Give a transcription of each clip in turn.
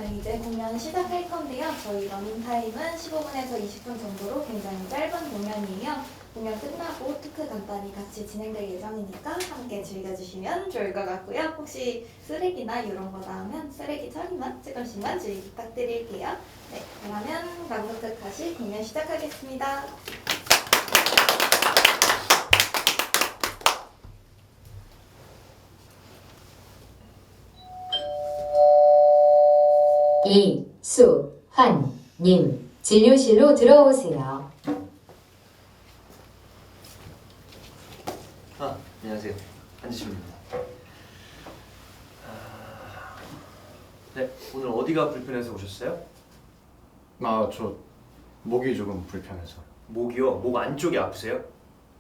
이제 공연 시작할 건데요. 저희 러닝타임은 15분에서 20분 정도로 굉장히 짧은 공연이에요. 공연 끝나고 토크 간단히 같이 진행될 예정이니까 함께 즐겨주시면 좋을 것 같고요. 혹시 쓰레기나 이런 거 나오면 쓰레기 처리만 조금씩만 주의 부탁드릴게요. 네, 그러면 방금 끝까지 공연 시작하겠습니다. 이수환님, 진료실로 들어오세요. 안녕하세요. 앉으시면 됩니다. 네, 오늘 어디가 불편해서 오셨어요? 저 목이 조금 불편해서. 목이요? 목 안쪽이 아프세요?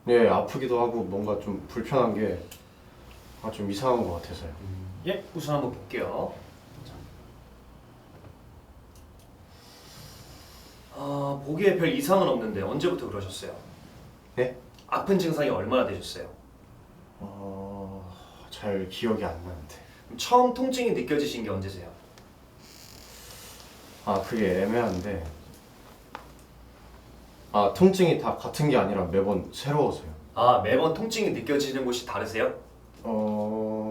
예, 아프기도 하고 뭔가 좀 불편한 게 좀 이상한 것 같아서요. 예, 우선 한번 볼게요. 보기에 별 이상은 없는데 언제부터 그러셨어요? 네? 아픈 증상이 얼마나 되셨어요? 잘 기억이 안 나는데. 그럼 처음 통증이 느껴지신 게 언제세요? 그게 애매한데. 통증이 다 같은 게 아니라 매번 새로워서요. 매번 통증이 느껴지는 곳이 다르세요?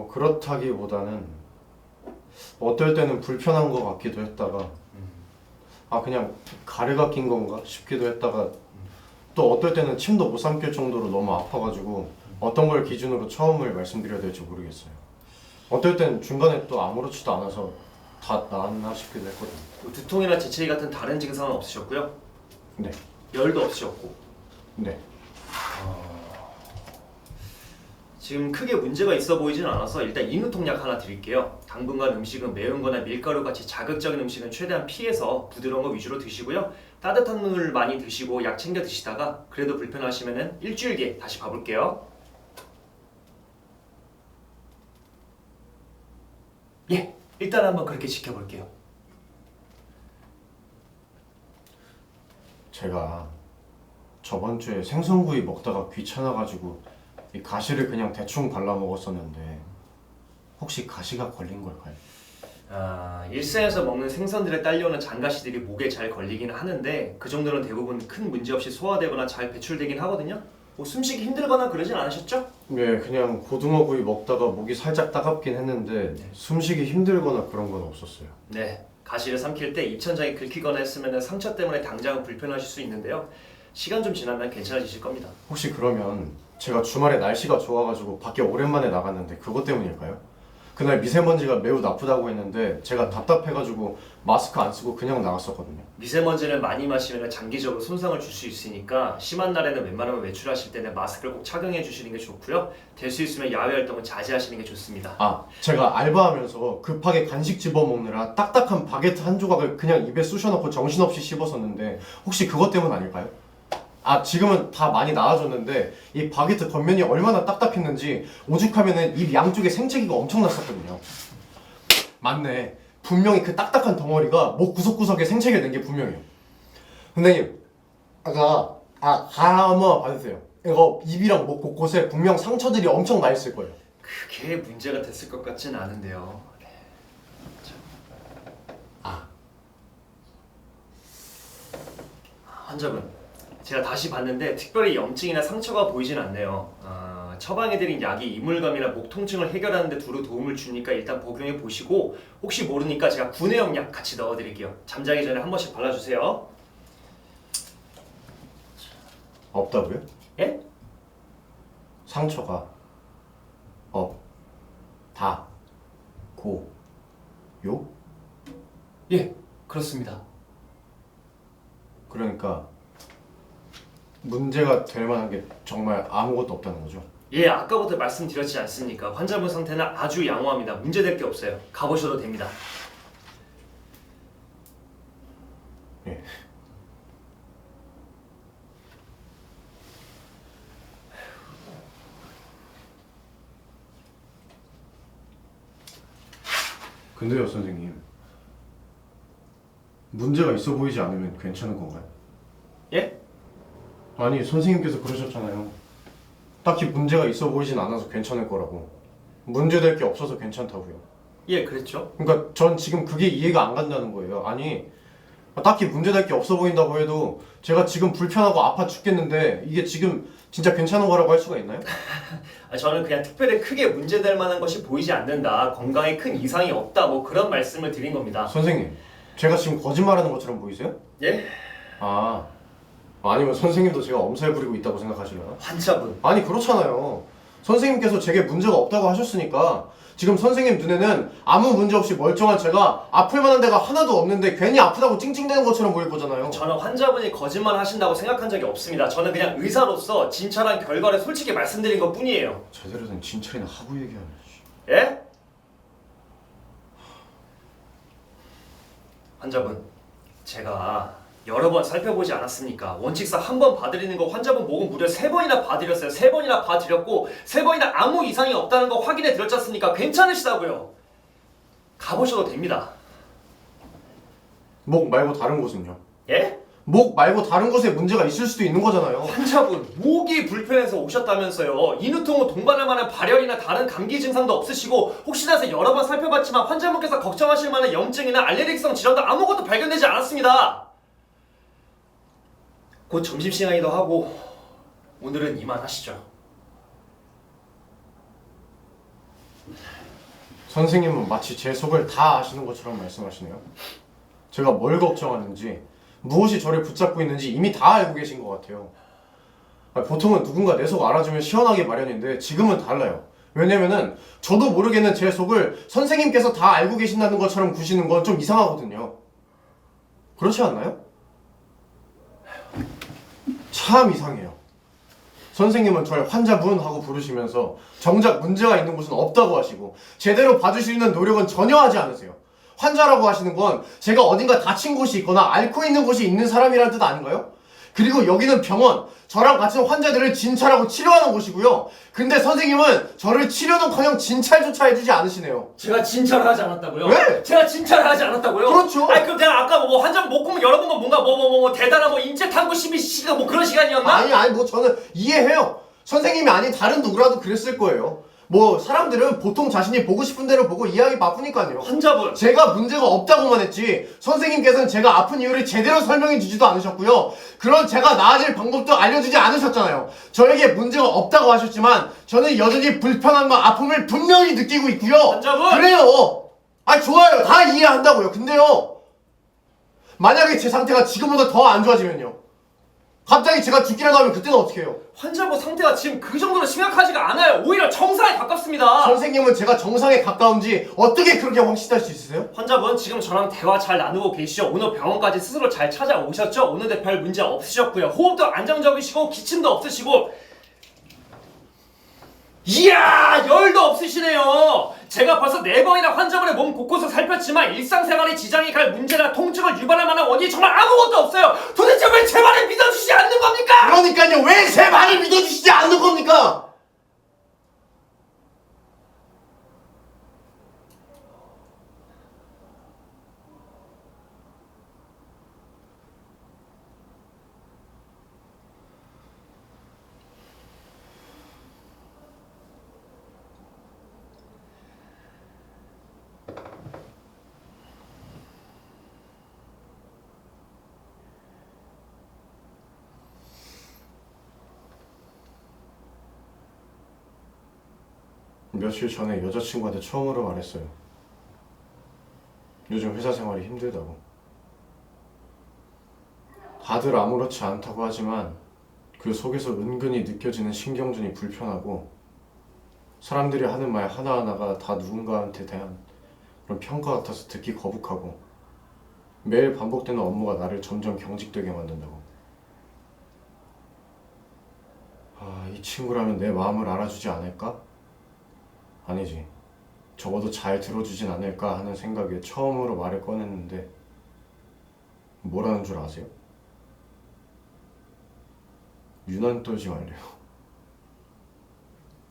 그렇다기보다는 어떨 때는 불편한 것 같기도 했다가 그냥 가래가 낀 건가 싶기도 했다가 또 어떨 때는 침도 못 삼킬 정도로 너무 아파가지고 어떤 걸 기준으로 처음을 말씀드려야 될지 모르겠어요. 어떨 때는 중간에 또 아무렇지도 않아서 다 나았나 싶기도 했거든요. 두통이나 재채기 같은 다른 증상은 없으셨고요? 네, 열도 없으셨고. 네. 지금 크게 문제가 있어 보이진 않아서 일단 인후통약 하나 드릴게요. 당분간 음식은 매운 거나 밀가루 같이 자극적인 음식은 최대한 피해서 부드러운 거 위주로 드시고요. 따뜻한 물 많이 드시고 약 챙겨 드시다가 그래도 불편하시면은 일주일 뒤에 다시 봐볼게요. 예, 일단 한번 그렇게 지켜볼게요. 제가 저번 주에 생선구이 먹다가 귀찮아가지고 이 가시를 그냥 대충 발라 먹었었는데 혹시 가시가 걸린 걸까요? 일상에서 먹는 생선들에 딸려오는 장가시들이 목에 잘 걸리기는 하는데 그 정도는 대부분 큰 문제 없이 소화되거나 잘 배출되긴 하거든요. 숨쉬기 힘들거나 그러진 않으셨죠? 네, 그냥 고등어구이 먹다가 목이 살짝 따갑긴 했는데 숨쉬기 힘들거나 그런 건 없었어요. 네, 가시를 삼킬 때 입천장이 긁히거나 했으면 상처 때문에 당장은 불편하실 수 있는데요. 시간 좀 지나면 괜찮아지실 겁니다. 혹시 그러면 제가 주말에 날씨가 좋아가지고 밖에 오랜만에 나갔는데 그것 때문일까요? 그날 미세먼지가 매우 나쁘다고 했는데 제가 답답해가지고 마스크 안 쓰고 그냥 나갔었거든요. 미세먼지를 많이 마시면 장기적으로 손상을 줄 수 있으니까 심한 날에는 웬만하면 외출하실 때는 마스크를 꼭 착용해 주시는 게 좋고요. 될 수 있으면 야외 활동은 자제하시는 게 좋습니다. 제가 알바하면서 급하게 간식 집어먹느라 딱딱한 바게트 한 조각을 그냥 입에 쑤셔넣고 정신없이 씹었었는데 혹시 그것 때문 아닐까요? 지금은 다 많이 나아졌는데 이 바게트 겉면이 얼마나 딱딱했는지 오죽하면은 입 양쪽에 생채기가 엄청 났었거든요. 맞네. 분명히 그 딱딱한 덩어리가 목 구석구석에 생채기를 낸 게 분명해요. 선생님, 한번 봐주세요. 이거 입이랑 목 곳곳에 분명 상처들이 엄청 나 있을 거예요. 그게 문제가 됐을 것 같진 않은데요. 네. 환자분, 제가 다시 봤는데 특별히 염증이나 상처가 보이진 않네요. 처방해드린 약이 이물감이나 목 통증을 해결하는 데 두루 도움을 주니까 일단 복용해 보시고 혹시 모르니까 제가 구내염 약 같이 넣어드릴게요. 잠자기 전에 한 번씩 발라주세요. 없다고요? 예? 상처가 요? 예, 그렇습니다. 그러니까 문제가 될 만한 게 정말 아무것도 없다는 거죠? 예, 아까부터 말씀드렸지 않습니까? 환자분 상태는 아주 양호합니다. 문제될 게 없어요. 가보셔도 됩니다. 예. 근데요, 선생님. 문제가 있어 보이지 않으면 괜찮은 건가요? 예? 아니, 선생님께서 그러셨잖아요. 딱히 문제가 있어 보이진 않아서 괜찮을 거라고. 문제될 게 없어서 괜찮다고요. 예, 그랬죠. 그러니까 전 지금 그게 이해가 안 간다는 거예요. 아니 딱히 문제될 게 없어 보인다고 해도 제가 지금 불편하고 아파 죽겠는데 이게 지금 진짜 괜찮은 거라고 할 수가 있나요? 저는 그냥 특별히 크게 문제될 만한 것이 보이지 않는다, 건강에 큰 이상이 없다, 뭐 그런 말씀을 드린 겁니다. 선생님, 제가 지금 거짓말하는 것처럼 보이세요? 예? 아, 아니면 선생님도 제가 엄살 부리고 있다고 생각하시려나? 환자분, 아니 그렇잖아요. 선생님께서 제게 문제가 없다고 하셨으니까 지금 선생님 눈에는 아무 문제 없이 멀쩡한 제가 아플 만한 데가 하나도 없는데 괜히 아프다고 찡찡대는 것처럼 보일 거잖아요. 저는 환자분이 거짓말 하신다고 생각한 적이 없습니다. 저는 그냥 의사로서 진찰한 결과를 솔직히 말씀드린 것 뿐이에요. 제대로 된 진찰이나 하부 얘기하네. 예? 환자분, 제가 여러 번 살펴보지 않았습니까? 원칙상 한 번 봐드리는 거 환자분 목은 무려 3번이나 봐드렸어요. 3번이나 봐드렸고 3번이나 아무 이상이 없다는 거 확인해 드렸지 않습니까? 괜찮으시다고요. 가보셔도 됩니다. 목 말고 다른 곳은요? 예? 목 말고 다른 곳에 문제가 있을 수도 있는 거잖아요. 환자분, 목이 불편해서 오셨다면서요. 인후통 후 동반할 만한 발열이나 다른 감기 증상도 없으시고 혹시나 해서 여러 번 살펴봤지만 환자분께서 걱정하실 만한 염증이나 알레르기성 질환도 아무것도 발견되지 않았습니다. 곧 점심시간이기도 하고 오늘은 이만하시죠. 선생님은 마치 제 속을 다 아시는 것처럼 말씀하시네요. 제가 뭘 걱정하는지, 무엇이 저를 붙잡고 있는지 이미 다 알고 계신 것 같아요. 보통은 누군가 내 속 알아주면 시원하게 마련인데 지금은 달라요. 왜냐면은 저도 모르겠는 제 속을 선생님께서 다 알고 계신다는 것처럼 구시는 건 좀 이상하거든요. 그렇지 않나요? 참 이상해요. 선생님은 저를 환자분 하고 부르시면서 정작 문제가 있는 곳은 없다고 하시고 제대로 봐주시는 노력은 전혀 하지 않으세요. 환자라고 하시는 건 제가 어딘가 다친 곳이 있거나 앓고 있는 곳이 있는 사람이라는 뜻 아닌가요? 그리고 여기는 병원, 저랑 같은 환자들을 진찰하고 치료하는 곳이고요. 근데 선생님은 저를 치료는커녕 진찰조차 해주지 않으시네요. 제가 진찰을 하지 않았다고요? 왜? 제가 진찰을 하지 않았다고요? 그렇죠. 아니 그럼 내가 아까 뭐 환자분 목 보면 여러 번 뭔가 뭐 대단한 뭐 인체 탐구 12시간 뭐 그런 시간이었나? 아니 뭐 저는 이해해요. 선생님이 아닌 다른 누구라도 그랬을 거예요. 뭐 사람들은 보통 자신이 보고 싶은 대로 보고 이해하기 바쁘니까요. 환자분, 제가 문제가 없다고만 했지 선생님께서는 제가 아픈 이유를 제대로 설명해 주지도 않으셨고요. 그런 제가 나아질 방법도 알려주지 않으셨잖아요. 저에게 문제가 없다고 하셨지만 저는 여전히 불편함과 아픔을 분명히 느끼고 있고요. 환자분! 그래요. 아니 좋아요. 다 이해한다고요. 근데요. 만약에 제 상태가 지금보다 더 안 좋아지면요. 갑자기 제가 죽기라도 하면 그때는 어떻게 해요? 환자분 상태가 지금 그 정도로 심각하지가 않아요. 오히려 정상에 가깝습니다. 선생님은 제가 정상에 가까운지 어떻게 그렇게 확신할 수 있으세요? 환자분 지금 저랑 대화 잘 나누고 계시죠? 오늘 병원까지 스스로 잘 찾아오셨죠? 오는데 별 문제 없으셨고요. 호흡도 안정적이시고 기침도 없으시고 이야 열도 없으시네요. 제가 벌써 4번이나 환자분의 몸 곳곳을 살폈지만 일상생활에 지장이 갈 문제나 통증을 유발할 만한 원인이 정말 아무것도 없어요. 도대체 왜 제 말을 믿어주시지 않는 겁니까? 그러니까요. 왜 제 말을 믿어주시지 않는 겁니까? 며칠 전에 여자친구한테 처음으로 말했어요. 요즘 회사 생활이 힘들다고. 다들 아무렇지 않다고 하지만 그 속에서 은근히 느껴지는 신경전이 불편하고 사람들이 하는 말 하나하나가 다 누군가한테 대한 그런 평가 같아서 듣기 거북하고 매일 반복되는 업무가 나를 점점 경직되게 만든다고. 이 친구라면 내 마음을 알아주지 않을까? 아니지. 적어도 잘 들어주진 않을까 하는 생각에 처음으로 말을 꺼냈는데 뭐라는 줄 아세요? 유난 떨지 말래요.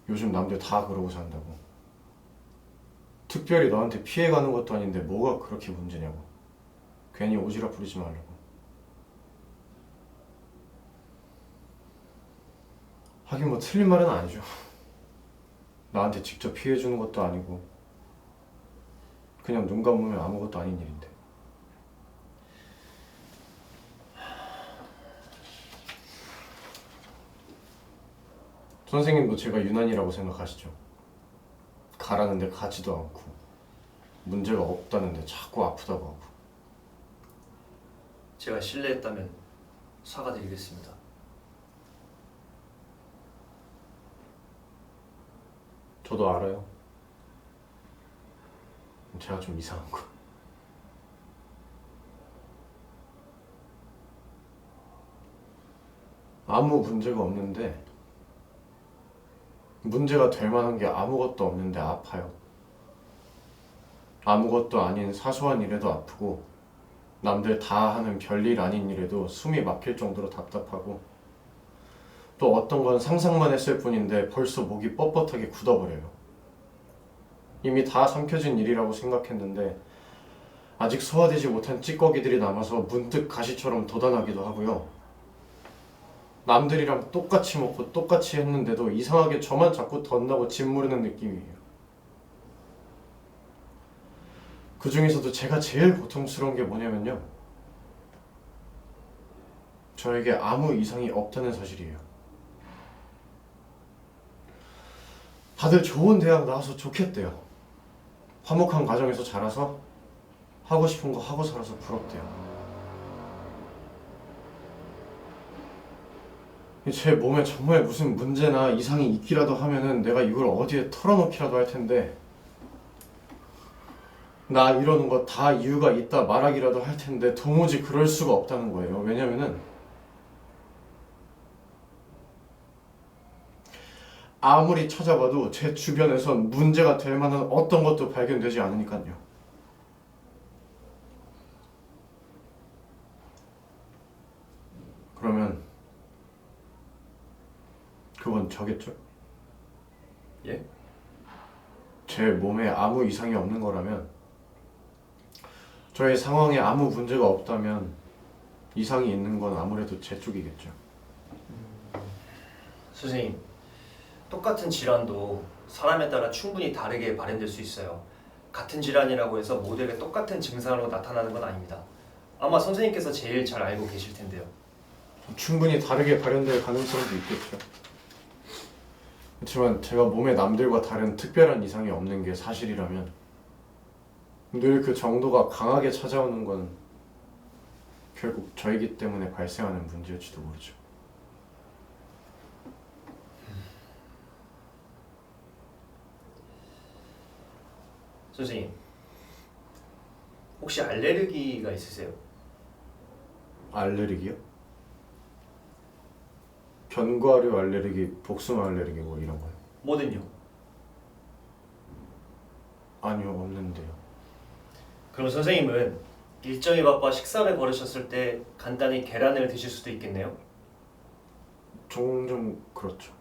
요즘 남들 다 그러고 산다고. 특별히 너한테 피해가는 것도 아닌데 뭐가 그렇게 문제냐고. 괜히 오지랖 부리지 말라고. 하긴 뭐 틀린 말은 아니죠. 나한테 직접 피해주는 것도 아니고 그냥 눈 감으면 아무것도 아닌 일인데. 선생님도 제가 유난이라고 생각하시죠? 가라는데 가지도 않고 문제가 없다는데 자꾸 아프다고 하고. 제가 실례했다면 사과드리겠습니다. 저도 알아요. 제가 좀 이상한 거. 아무 문제가 없는데 문제가 될 만한 게 아무것도 없는데 아파요. 아무것도 아닌 사소한 일에도 아프고 남들 다 하는 별일 아닌 일에도 숨이 막힐 정도로 답답하고 또 어떤 건 상상만 했을 뿐인데 벌써 목이 뻣뻣하게 굳어버려요. 이미 다 삼켜진 일이라고 생각했는데 아직 소화되지 못한 찌꺼기들이 남아서 문득 가시처럼 돋아나기도 하고요. 남들이랑 똑같이 먹고 똑같이 했는데도 이상하게 저만 자꾸 덧나고 짓무르는 느낌이에요. 그 중에서도 제가 제일 고통스러운 게 뭐냐면요. 저에게 아무 이상이 없다는 사실이에요. 다들 좋은 대학 나와서 좋겠대요. 화목한 가정에서 자라서 하고 싶은 거 하고 살아서 부럽대요. 제 몸에 정말 무슨 문제나 이상이 있기라도 하면은 내가 이걸 어디에 털어놓기라도 할 텐데 나 이러는 거 다 이유가 있다 말하기라도 할 텐데 도무지 그럴 수가 없다는 거예요. 왜냐면은 아무리 찾아봐도 제 주변에선 문제가 될 만한 어떤 것도 발견되지 않으니까요. 그러면 그건 저겠죠? 예? 제 몸에 아무 이상이 없는 거라면 저의 상황에 아무 문제가 없다면 이상이 있는 건 아무래도 제 쪽이겠죠. 선생님, 똑같은 질환도 사람에 따라 충분히 다르게 발현될 수 있어요. 같은 질환이라고 해서 모두에게 똑같은 증상으로 나타나는 건 아닙니다. 아마 선생님께서 제일 잘 알고 계실 텐데요. 충분히 다르게 발현될 가능성도 있겠죠. 그렇지만 제가 몸에 남들과 다른 특별한 이상이 없는 게 사실이라면 늘 그 정도가 강하게 찾아오는 건 결국 저이기 때문에 발생하는 문제일지도 모르죠. 선생님, 혹시 알레르기가 있으세요? 알레르기요? 견과류 알레르기, 복숭아 알레르기 뭐 이런 거요? 뭐든요. 아니요, 없는데요. 그럼 선생님은 일정이 바빠 식사를 거르셨을 때 간단히 계란을 드실 수도 있겠네요. 종종 그렇죠.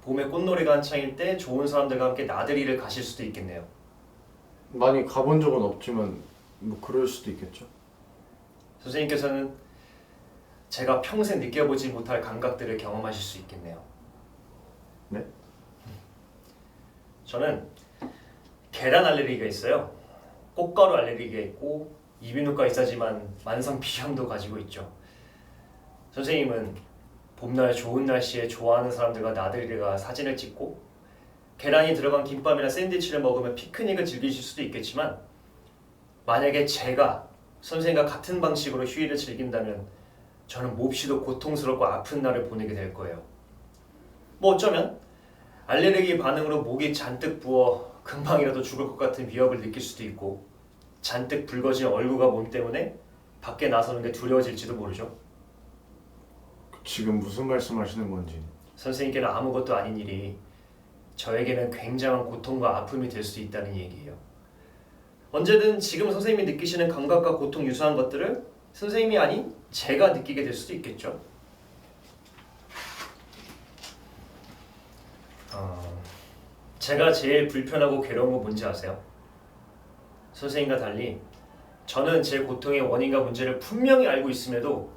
봄에 꽃놀이가 한창일 때 좋은 사람들과 함께 나들이를 가실 수도 있겠네요. 많이 가본 적은 없지만 뭐 그럴 수도 있겠죠. 선생님께서는 제가 평생 느껴보지 못할 감각들을 경험하실 수 있겠네요. 네? 저는 계란 알레르기가 있어요. 꽃가루 알레르기가 있고 이비인후과 의사지만 만성 비염도 가지고 있죠. 선생님은 봄날 좋은 날씨에 좋아하는 사람들과 나들이를 가 사진을 찍고 계란이 들어간 김밥이나 샌드위치를 먹으며 피크닉을 즐기실 수도 있겠지만 만약에 제가 선생님과 같은 방식으로 휴일을 즐긴다면 저는 몹시도 고통스럽고 아픈 날을 보내게 될 거예요. 뭐 어쩌면 알레르기 반응으로 목이 잔뜩 부어 금방이라도 죽을 것 같은 위협을 느낄 수도 있고 잔뜩 붉어진 얼굴과 몸 때문에 밖에 나서는 게 두려워질지도 모르죠. 지금 무슨 말씀하시는 건지. 선생님께는 아무것도 아닌 일이 저에게는 굉장한 고통과 아픔이 될 수 있다는 얘기예요. 언제든 지금 선생님이 느끼시는 감각과 고통 유사한 것들을 선생님이 아닌 제가 느끼게 될 수도 있겠죠. 제가 제일 불편하고 괴로운 건 뭔지 아세요? 선생님과 달리 저는 제 고통의 원인과 문제를 분명히 알고 있음에도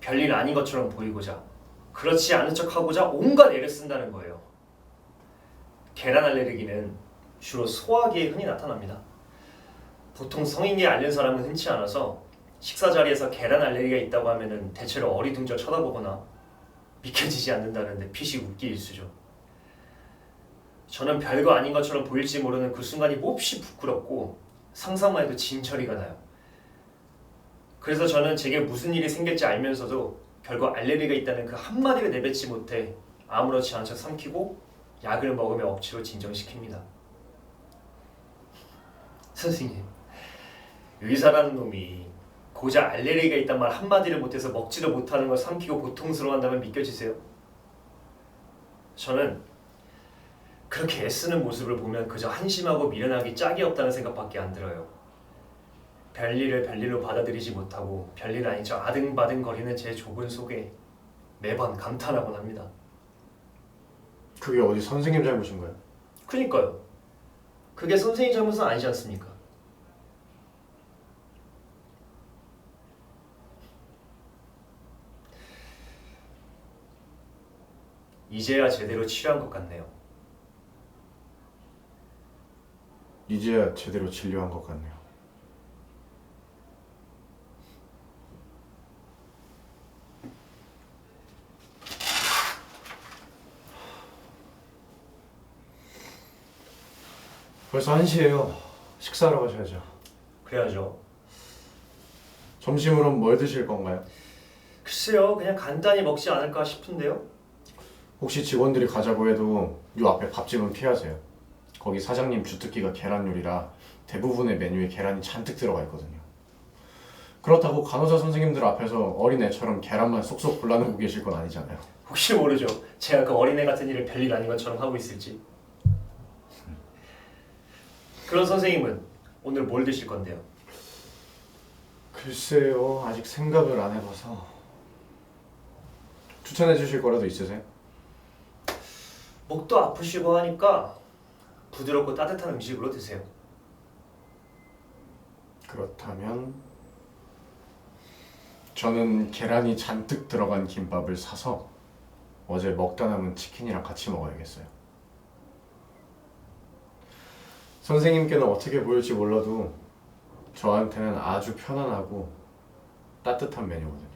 별일 아닌 것처럼 보이고자 그렇지 않은 척하고자 온갖 애를 쓴다는 거예요. 계란 알레르기는 주로 소화기에 흔히 나타납니다. 보통 성인계 앓는 사람은 흔치 않아서 식사 자리에서 계란 알레르기가 있다고 하면은 대체로 어리둥절 쳐다보거나 믿겨지지 않는다는데 피식 웃기 일쑤죠. 저는 별거 아닌 것처럼 보일지 모르는 그 순간이 몹시 부끄럽고 상상만 해도 진처리가 나요. 그래서 저는 제게 무슨 일이 생길지 알면서도 결국 알레르기가 있다는 그 한마디를 내뱉지 못해 아무렇지 않은 척 삼키고 약을 먹으며 억지로 진정시킵니다. 선생님, 의사라는 놈이 고작 알레르기가 있단 말 한마디를 못해서 먹지도 못하는 걸 삼키고 고통스러워한다면 믿겨지세요? 저는 그렇게 애쓰는 모습을 보면 그저 한심하고 미련하기 짝이 없다는 생각밖에 안 들어요. 별일을 별일로 받아들이지 못하고 별일 아닌 척 아등바등 거리는 제 좁은 속에 매번 감탄하곤 합니다. 그게 어디 선생님 잘못인 거예요? 그니까요. 그게 선생님 잘못은 아니지 않습니까? 이제야 제대로 치료한 것 같네요. 이제야 제대로 진료한 것 같네요. 벌써 1시예요. 식사하러 가셔야죠. 그래야죠. 점심으로는 뭘 드실 건가요? 글쎄요, 그냥 간단히 먹지 않을까 싶은데요. 혹시 직원들이 가자고 해도 요 앞에 밥집은 피하세요. 거기 사장님 주특기가 계란 요리라 대부분의 메뉴에 계란이 잔뜩 들어가 있거든요. 그렇다고 간호사 선생님들 앞에서 어린애처럼 계란만 쏙쏙 골라놓고 계실 건 아니잖아요. 혹시 모르죠. 제가 그 어린애 같은 일을 별일 아닌 것처럼 하고 있을지. 그런 선생님은 오늘 뭘 드실 건데요? 글쎄요, 아직 생각을 안 해봐서. 추천해 주실 거라도 있으세요? 목도 아프시고 하니까 부드럽고 따뜻한 음식으로 드세요. 그렇다면 저는 계란이 잔뜩 들어간 김밥을 사서 어제 먹다 남은 치킨이랑 같이 먹어야겠어요. 선생님께는 어떻게 보일지 몰라도 저한테는 아주 편안하고 따뜻한 메뉴거든요.